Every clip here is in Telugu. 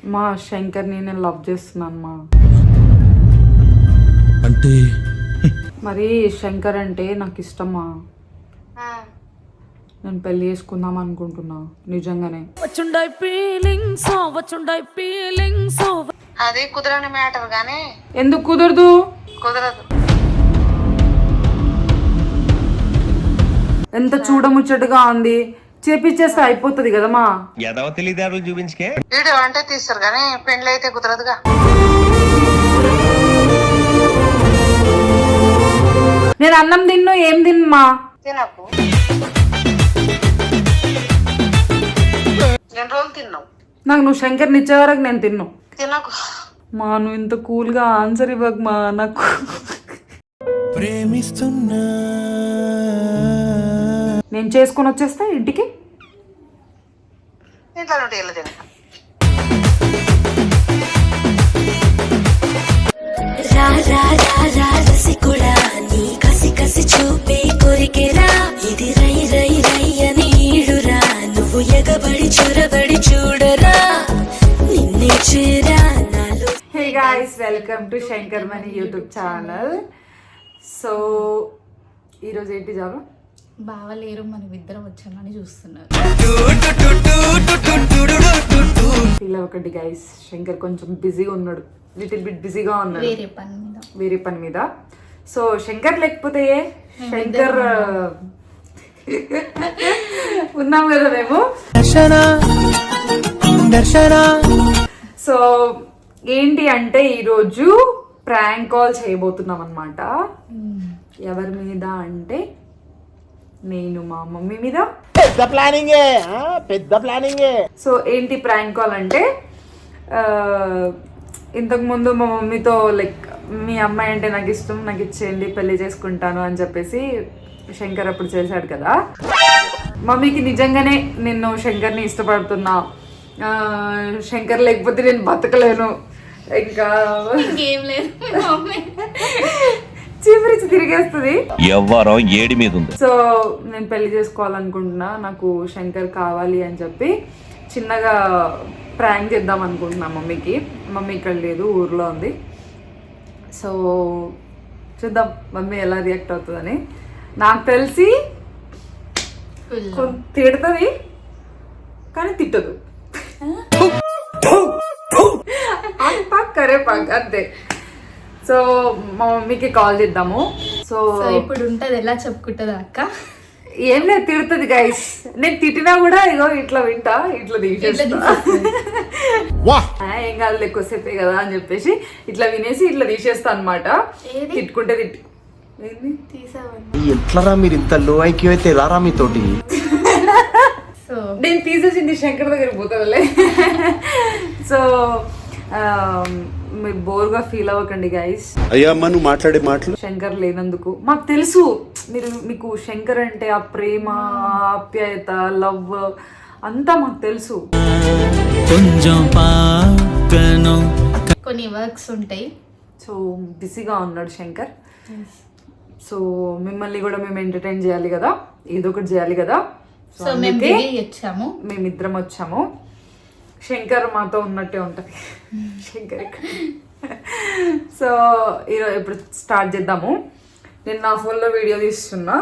మా శంకర్ని నేను లవ్ చేస్తున్నాను మా. అంటే మరి శంకర్ అంటే నాకు ఇష్టమా. నేను పెళ్లి చేసుకుందాం అనుకుంటున్నా నిజంగానే. అది కుదరని మ్యాటర్ గానీ. ఎందుకు కుదరదు? కుదరదు. ఎంత చూడముచ్చటగా ఉంది, చేపిచ్చేస్తే అయిపోతుంది కదా మా. చూపించుకే వీడియో అంటే తీస్తారు కానీ పెండ్లి అయితే కుదరదుగా. నేను అన్నం తిన్ను ఏం తిన్నమా. తినకు 2 రోజులు తిన్నావు. నాకు నువ్వు శంకర్ని ఇచ్చే వరకు నేను తిన్ను. తినకు మా నువ్వు ఇంత కూల్గా ఆన్సర్ ఇవ్వకు మా. నాకు ప్రేమిస్తున్నా నేను చేసుకొని వచ్చేస్తా ఇంటికి. ఇంట్లో నుండి వెళ్ళి తినక. చూపే కోరికెరా ఇది రై రై రై అని ఈడురా నువ్వు ఎగబడి చొరబడి చూడరా నిన్నే చేరా నాలో. Hey guys, welcome to Shankar money YouTube channel. So ఈరోజు ఏంటి జాబు? బావలేరు మనం ఇద్దరం వచ్చామని చూస్తున్నారు. ఫీల్ అవ్వకండి గైస్, శంకర్ కొంచెం బిజీగా ఉన్నాడు, లిటిల్ బిట్ బిజీగా ఉన్నాడు వేరే పని మీద. సో శంకర్ లేకపోతే శంకర్ ఉన్నాం కదా మేము. సో ఏంటి అంటే ఈరోజు ప్రాంక్ కాల్ చేయబోతున్నాం అనమాట. ఎవరి మీద అంటే నేను మా మమ్మీ మీద. పెద్ద ప్లానింగే. సో ఏంటి ప్రాంక్ కాల్ అంటే, ఇంతకు ముందు మా మమ్మీతో లైక్ మీ అమ్మాయి అంటే నాకు ఇష్టం, నాకు ఇచ్చేయండి, పెళ్లి చేసుకుంటాను అని చెప్పేసి శంకర్ అప్పుడు చేశాడు కదా. మమ్మీకి నిజంగానే నేను శంకర్ని ఇష్టపడుతున్నా, శంకర్ లేకపోతే నేను బతకలేను, ఇంకా ఏం లేదు చీపురిచి తిరిగేస్తుంది. ఎవ్వరం ఏడి మీద ఉంది. సో నేను పెళ్లి చేసుకోవాలనుకుంటున్నా, నాకు శంకర్ కావాలి అని చెప్పి చిన్నగా ప్రాంక్ చేద్దాం అనుకుంటున్నా మమ్మీకి. మమ్మీ ఇక్కడ లేదు, ఊర్లో ఉంది. సో చూద్దాం మమ్మీ ఎలా రియాక్ట్ అవుతుందని. నాకు తెలిసి తిడుతుంది కానీ తిట్టదు. కరే పాక్ అంతే. సో మా మమ్మీకి కాల్ చేద్దాము. సో ఇప్పుడు ఉంటది ఎలా చెప్పుకుంటది అక్క? ఏం లేదు, తిడుతుంది గైస్. నేను తిట్టినా కూడా ఇగో ఇట్లా వింటా, ఇట్లా తీసేస్తా. ఏం కాదు ఎక్కువసేపే కదా అని చెప్పేసి ఇట్లా వినేసి ఇట్లా తీసేస్తా అనమాట. తిట్టుకుంటే ఎట్లరా మీరు ఇంత లో ఐక్యూ అయితే రారా మీతోటి. సో నేను తీసేసింది శంకర్ దగ్గర పోతుందిలే. సో మీరు బోర్గా ఫీల్ అవ్వకండి గైస్. అయ్యా నువ్వు మాట్లాడే మాటలు శంకర్ లేనందుకు మాకు తెలుసు. మీకు శంకర్ అంటే ఆ ప్రేమ, ఆప్యాయత, లవ్ అంతా మాకు తెలుసు. కొన్ని వర్క్స్ ఉంటాయి. సో బిజీగా ఉన్నాడు శంకర్. సో మిమ్మల్ని కూడా మేము ఎంటర్టైన్ చేయాలి కదా, ఏదో ఒకటి చేయాలి కదా. సో మేమిద్దరం వచ్చాము. శంకర్ మాతో ఉన్నట్టే ఉంటుంది శంకర్ ఇక్కడ. సో ఈరోజు ఇప్పుడు స్టార్ట్ చేద్దాము. నేను నా ఫోన్లో వీడియో తీస్తున్నా.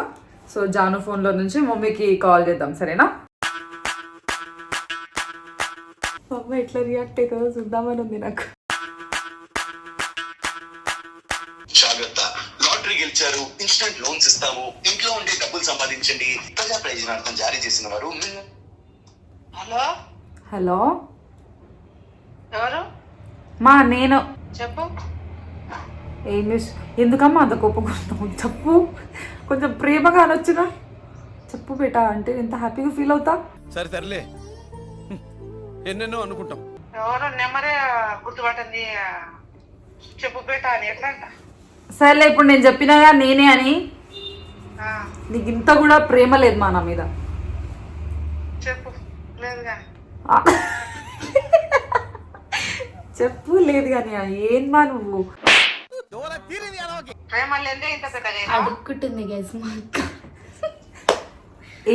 సో జాను ఫోన్లో నుంచి మమ్మీకి కాల్ చేద్దాం, సరేనా? అమ్మ ఎట్లా రియాక్ట్ అవుతుందో చూద్దామని ఉంది నాకు. జాగ్రత్త, లాటరీ గెలిచారు, ఇన్స్టెంట్ లోన్స్ ఇస్తాము, ఇంట్లో ఉండే డబ్బులు సంపాదించండి, ప్రజా ప్రయోజనార్థం జారీ చేసిన వారు. హలో హలో ఎవరు? మా నేను. చెప్పు. ఏం ఎందుకమ్మా అంత కోపం? చెప్పు, కొంచెం ప్రేమగా అనొచ్చుగా. చెప్పు బేటా అంటే ఎంత హ్యాపీగా ఫీల్ అవుతా. సరే తరలే, ఎన్నెన్నో అనుకుంటాం. ఎవరు నెమ్మరే గుర్తుపట్టింది. చెప్పు బేట అని ఎట్లా అంట. సరేలే, ఇప్పుడు నేను చెప్పినాగా నేనే అని. నీకు ఇంత కూడా ప్రేమ లేదు మా నా మీద. చెప్పు. లేదు కానీ చెప్పు. లేదు కానీ ఏంమా నువ్వు? ప్రేమ లేదే ఇంత పెద్దగా అడుక్కుంటుంది గైస్ మా అక్క.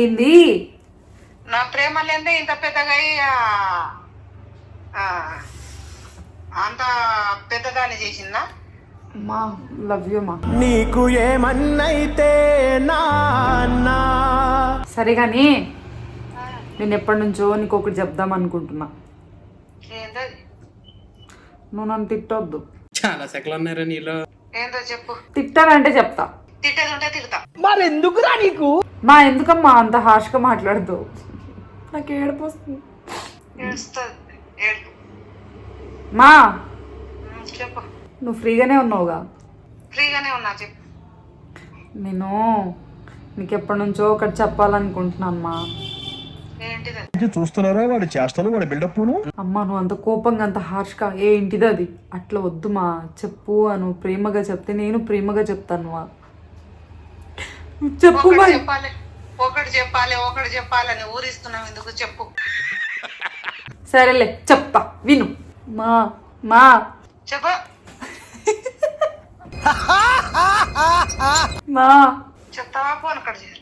ఏంది? నా ప్రేమ లేదే ఇంత పెద్దగా ఆ, అంత పెద్దదాన్ని చేసిందా? మా లవ్ యూ మా. నీకు ఏమన్నైతే నాన్నా. సరే కానీ నేను ఎప్పటి నుంచో నీకు ఒకటి చెప్దాం అనుకుంటున్నా. ఏంటది? నువ్వు నన్ను తిట్టొద్దు. చాలా సెకలు ఉన్నారా నీలో? ఏందో చెప్పు. తిట్టానంటే చెప్తా. తిట్టేది ఉంటే తిడతా. మరెందుకురా నీకు? మా ఎందుకమ్మా అంత హార్ష్గా మాట్లాడదు? నాకు ఏడుపు వస్తుంది. ఏడుస్తుంది ఏడుపు. మా చెప్పు. నువ్వు ఫ్రీగానే ఉన్నావుగా? ఫ్రీగానే ఉన్నా చెప్పు. నేను నీకు ఎప్పటి నుంచో ఒకటి చెప్పాలనుకుంటున్నాను మా. ఏంటిది? చూస్తున్నారా వాడు చేస్తాను వాడు బిల్డప్. అమ్మా నువ్వు అంత కోపంగా అంత హార్ష్గా ఏంటిది అది? అట్లా వద్దు మా, చెప్పు అను. ప్రేమగా చెప్తే నేను ప్రేమగా చెప్తాను మా. చెప్పు ఒకటి మరి. చెప్పాలి ఒకటి చెప్పాలి ఒకటి చెప్పాలని ఊరిస్తున్నావు ఎందుకు? చెప్పు. సరేలే చెప్తా విను. మా మా చెప్పు. మా చెప్తావా? ఫోన్ కట్ చేయాలి.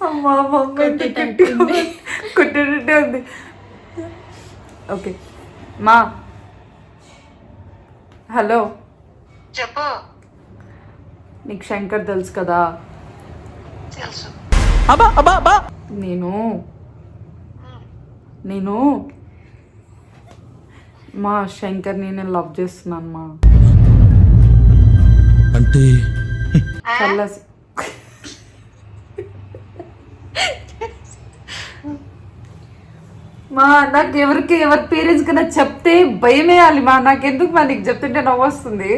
అమ్మా మమ్మీ కొట్టేటట్టే ఉంది. ఓకే మా. హలో చెప్పు. నీకు శంకర్ తెలుసు కదా? తెలుసు. నేను మా శంకర్ని నేను లవ్ చేస్తున్నాను మా. అంటే చల్ల మా నాకు ఎవరి పేరెంట్స్ కన్నా చెప్తే భయం వేయాలి మా. నాకెందుకు మా నీకు చెప్తుంటే నవ్వు వస్తుంది.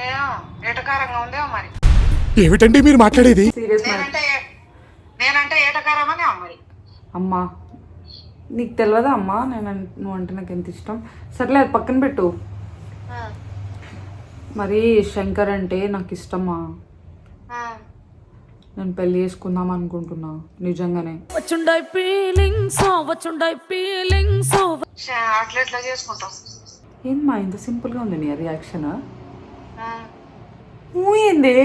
ఏమో ఏటకారంగా ఉందేమో మరి. ఏమిటండి మీరు మాట్లాడేది? సీరియస్ నేనంటే ఏటకారమనే మరి. అమ్మా నీకు తెలియదా అమ్మా నువ్వు అంటే నాకు ఎంత ఇష్టం. సర్లే అది పక్కన పెట్టు. మరి శంకర్ అంటే నాకు ఇష్టమా. నేను పెళ్లి చేసుకుందాం అనుకుంటున్నా నిజంగానే. అట్లా ఎట్లా చేసుకుంటాం? ఏందమ్మా ఇంత సింపుల్గా ఉంది నీ రియాక్షన్? ఏంది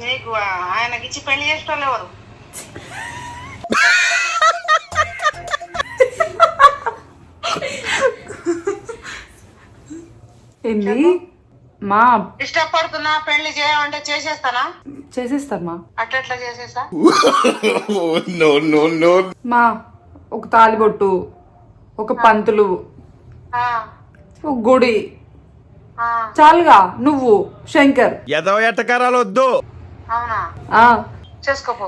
నీకు ఆయనకి ఇచ్చి పెళ్లి చేసుకోవాలి ఎవరు? ఏంది మా? ఇష్టపడుతున్నా పెళ్లి చేయమంటే చేసేస్తానా? చేసేస్తారు మా. అట్లా ఎట్లా చేసేస్తా? మా ఒక తాలిబొట్టు, ఒక పంతులు, ఆ, ఒక గుడి ఆ, చాలుగా. నువ్వు శంకర్. ఎదవ ఎట్టకారాలు వద్దు. అవునా? ఆ చేసుకోపో.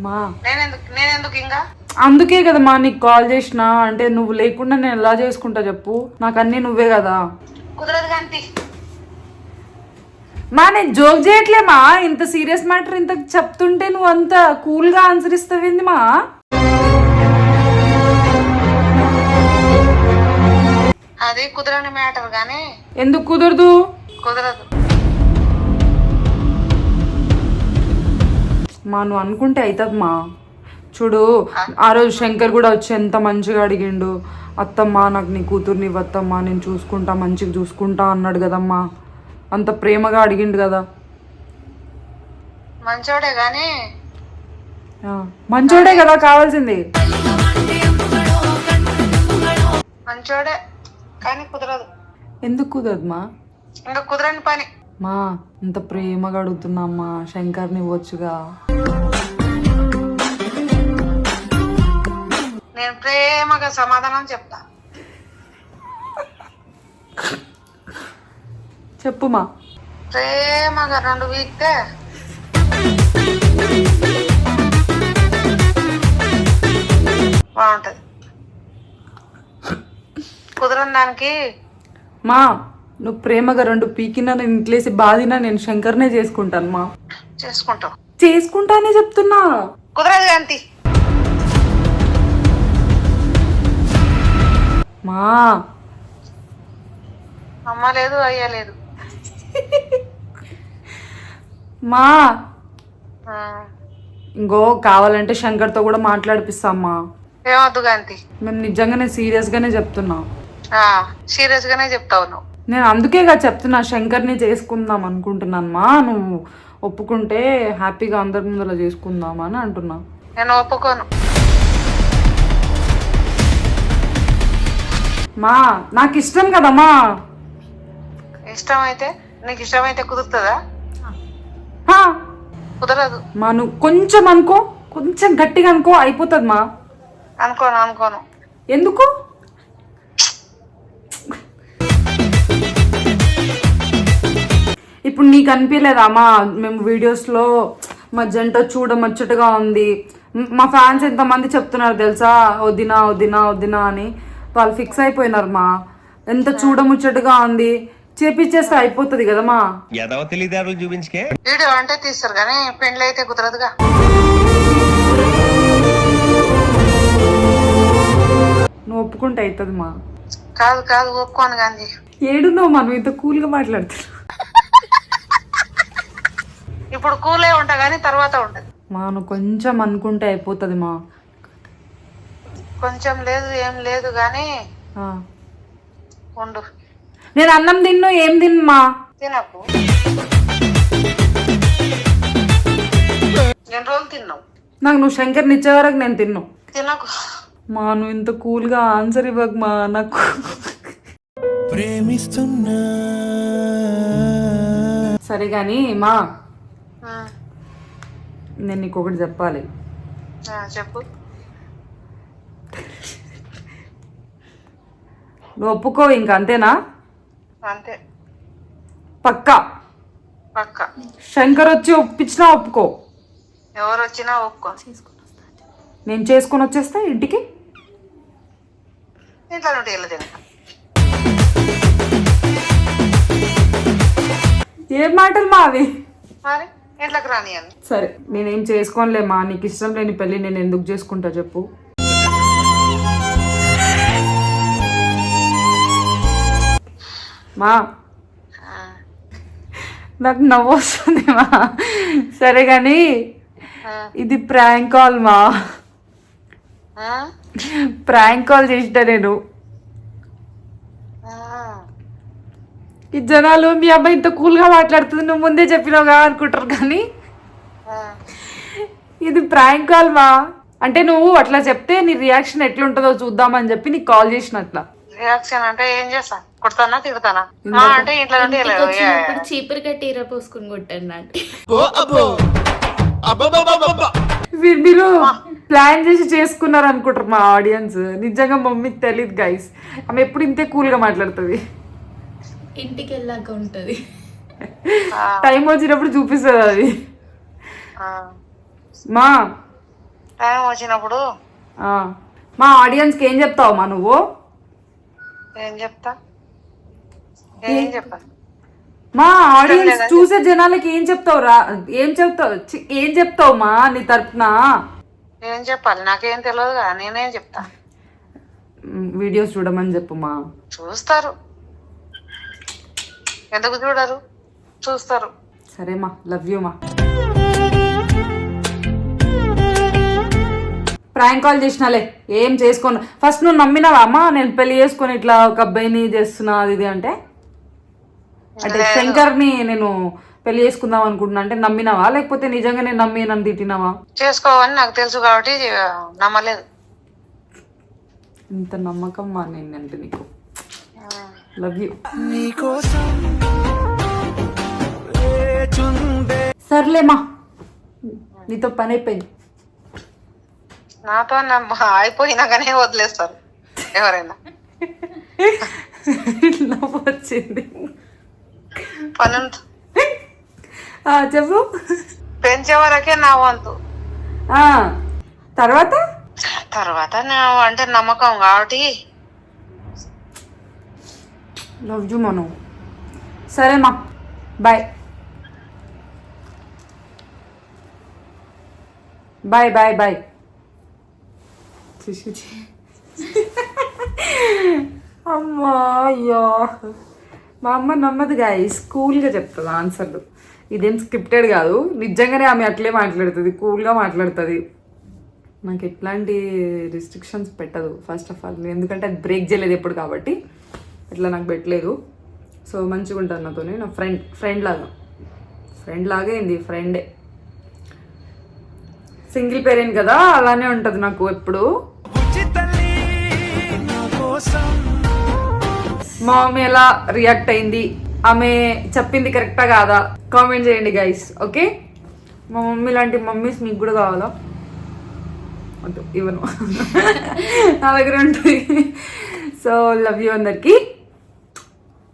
మా నేనెందుకు ఇంకా? అందుకే కదా మా నీకు కాల్ చేసిన. అంటే నువ్వు లేకుండా నేను ఎలా చేసుకుంటా చెప్పు? నాకు అన్నీ నువ్వే కదా. కుదరదు కాంతి. మా నేను జోక్ చేయట్లే మా. ఇంత సీరియస్ మ్యాటర్ ఇంత చెప్తుంటే నువ్వు అంత కూల్గా ఆన్సర్ ఇస్తావేంది మా? అది కుదరని మ్యాటర్ గానీ. ఎందుకు కుదరదు? కుదరదు మా. నువ్వు అనుకుంటే అవుతుంది మా. చూడు ఆ రోజు శంకర్ కూడా వచ్చి ఎంత మంచిగా అడిగిండు. అత్తమ్మా నాకు నీ కూతుర్ని ఇవ్వత్తమ్మా, నేను చూసుకుంటా, మంచిగా చూసుకుంటా అన్నాడు కదమ్మా. అంత ప్రేమగా అడిగిండు కదా. మంచోడే గానీ. మంచోడే కదా కావాల్సింది. మంచోడే కానీ కుదరదు. ఎందుకు కుదరదు మా? ఇంకా కుదరని పని. మా ఇంత ప్రేమగా అడుగుతున్నామ్మా, శంకర్ని ఇవ్వచ్చుగా. నేను ప్రేమగా సమాధానం చెప్తా. చెప్పుమా. ప్రేమగా 2 వీక్తే బాగుంటది. కుదరని దానికి మా నువ్వు ప్రేమగా 2 పీకినా, నేను ఇంట్లేసి బాధినా నేను శంకర్నే చేసుకుంటాను మా. చేసుకుంటావు. చేసుకుంటానే చెప్తున్నా. కుదరదు కాంతి. మా అమ్మ లేదు అయ్యా లేదు. మా ఆ, ఇంకో కావాలంటే శంకర్తో కూడా మాట్లాడిపిస్తామ్మా. ఏమొద్దు కాంతి. మేము నిజంగానే సీరియస్గానే చెప్తున్నాం. సీరియస్ గానే చెప్తావు నువ్వు. నేను అందుకేగా చెప్తున్నా శంకర్ని చేసుకుందాం అనుకుంటున్నాను మా, నువ్వు ఒప్పుకుంటే హ్యాపీగా అందరి ముందర చేసుకుందామా అని అంటున్నా. నేను ఒప్పుకోను. మా నాకు ఇష్టం కదమ్మా. ఇష్టమైతే నీకు ఇష్టమైతే కుదురుతుందా? హా, కుదరదు. మా నువ్వు కొంచెం అనుకో, కొంచెం గట్టిగా అనుకో అయిపోతుంది మా. అనుకోను. ఎందుకు? ఇప్పుడు నీకు అనిపించలేదా అమ్మా, మేము వీడియోస్లో మా జంట చూడముచ్చటగా ఉంది, మా ఫ్యాన్స్ ఎంతమంది చెప్తున్నారు తెలుసా, వదినా వదినా వదినా అని, వాళ్ళు ఫిక్స్ అయిపోయినారు మా. ఎంత చూడముచ్చటగా ఉంది, చేపిచ్చేస్తే అయిపోతుంది కదమ్మా. ఎదవ తెలివితేటలు చూపించుకే. వీడియో అంటే తీస్తారు కానీ పెండ్లి అయితే కుదరదుగా. నువ్వు ఒప్పుకుంటే అవుతుంది మా. కాదు ఒప్పుకోను గాంధీ. ఏడున్నావు మా, నువ్వు ఇంత కూల్గా మాట్లాడుతున్నావు. ఇప్పుడు కూలే ఉంటా కానీ తర్వాత ఉంటది మా. నువ్వు కొంచెం అనుకుంటే అయిపోతుంది మా. కొంచెం లేదు ఏం లేదు కానీ ఆ. ఉండు. నేను అన్నం తిన్ను ఏం తిన్నమా. తినకు. ఎన్ని రోజులు తిన్నావు? నాకు నువ్వు శంకర్ని ఇచ్చే వరకు నేను తిన్ను. తినకు. మా నువ్వు ఇంత కూల్గా ఆన్సర్ ఇవ్వకు మా. నాకు ప్రేమిస్తున్నా. సరే కానీ మా, ఆ, నేను నీకు ఒకటి చెప్పాలి. చెప్పు. నువ్వు ఒప్పుకో ఇంకా అంతేనా? అంతే. పక్కా? శంకర్ వచ్చి ఒప్పించినా ఒప్పుకో. ఎవరు వచ్చినా ఒప్పుకో. నేను చేసుకొని వచ్చేస్తా ఇంటికి. ఇంట్లో నుండి వెళ్ళదు. ఏం మాటలు మా అవి? మరి ఇంట్లోకి రాని అని. సరే నేనేం చేసుకోనులే మా, నీకు ఇష్టం లేని పెళ్ళి నేను ఎందుకు చేసుకుంటా చెప్పు. మా నాకు నవ్వు వస్తుంది మా. సరే కానీ ఇది ప్రాంక్ కాల్ మా. ప్రాంక్ కాల్ చేసినా నేను. ఈ జనాలు మీ అబ్బాయి ఇంత కూల్గా మాట్లాడుతుంది, నువ్వు ముందే చెప్పినావుగా అనుకుంటారు కానీ ఇది ప్రాంక్ కాల్ మా. అంటే నువ్వు అట్లా చెప్తే నీ రియాక్షన్ ఎట్లుంటుందో చూద్దామని చెప్పి నీకు కాల్ చేసినట్లా. రియాక్షన్ అంటే ఏం చేస్తా? కొడతానా తిడతానా? అంటే ఇంట్లో నుండి వెళ్ళదు. వచ్చినప్పుడు చీపురు కట్టీర పోసుకుని కొట్టండి అంటే మీరు ప్లాన్ చేసి చేసుకున్నారు అనుకుంటారు మా ఆడియన్స్. నిజంగా మమ్మీకి తెలియదు గైస్, ఆమె ఎప్పుడు ఇంతే కూల్గా మాట్లాడుతుంది. ఇంటికి వెళ్ళాక ఉంటది. టైం వచ్చినప్పుడు చూపిస్తుంది అది మా. టైం వచ్చినప్పుడు మా ఆడియన్స్కి ఏం చెప్తావు మా నువ్వు? ఏం చెప్తా? ఏం చెప్పాలి? మా ఆడియన్స్ చూసే జనాలకి ఏం చెప్తావు రా? ఏం చెప్తావు మా నీ తరపున? ఏం చెప్పాలి? నాకేం తెలియదు కదా, నేనేం చెప్తా? వీడియోస్ చూడమని చెప్పు మా. చూస్తారు. ఎందుకు చూడరు? చూస్తారు. సరే మా, లవ్ యూ మా. ప్రాంక్ కాల్ చేసినాలే, ఏం చేసుకోను. ఫస్ట్ నువ్వు నమ్మినావా అమ్మా నేను పెళ్లి చేసుకొని ఇట్లా ఒక అబ్బాయిని చేస్తున్నా అది ఇది అంటే? అంటే శంకర్ని నేను పెళ్లి చేసుకుందాం అనుకుంటున్నా అంటే నమ్మినావా, లేకపోతే నిజంగా నేను నమ్మి నన్ను తిట్టినావా? చేసుకోవని నాకు తెలుసు కాబట్టి నమ్మలేదు. ఇంత నమ్మకం మా నేను అంటే నీకు. Love you. సర్లేమా, నీతో పని అయిపోయింది. నాతో అయిపోయినాకనే వదిలేస్తారు ఎవరైనా. లవ్ వచ్చింది. పని చెప్పు. పెంచే వరకే నా వంతు. తర్వాత అంటే నమ్మకం కాబట్టి. Love you Manu. సరేమా, బాయ్ బాయ్ బాయ్ బాయ్. అమ్మా అయ్యో, మా అమ్మ నమ్మదు గాయస్, కూల్గా చెప్తుంది ఆన్సర్లు. ఇదేం స్క్రిప్టెడ్ కాదు, నిజంగానే ఆమె అట్లే మాట్లాడుతుంది, కూల్గా మాట్లాడుతుంది. నాకు ఎట్లాంటి రిస్ట్రిక్షన్స్ పెట్టదు ఫస్ట్ ఆఫ్ ఆల్, ఎందుకంటే అది బ్రేక్ చేయలేదు ఎప్పుడు కాబట్టి అట్లా నాకు పెట్టలేదు. సో మంచిగా ఉంటుంది నాతోనే, నా ఫ్రెండ్ లాగా ఏంది ఫ్రెండే. సింగిల్ పేరెంట్ కదా, అలానే ఉంటుంది నాకు ఎప్పుడు. మా మమ్మీ ఎలా రియాక్ట్ అయింది, ఆమె చెప్పింది కరెక్టా కాదా కామెంట్ చేయండి గైస్. ఓకే, మా మమ్మీ లాంటి మమ్మీస్ మీకు కూడా కావాలా? వద్దు, ఇవ్వను, నా దగ్గర ఉంటుంది. సో లవ్ యూ అందరికి.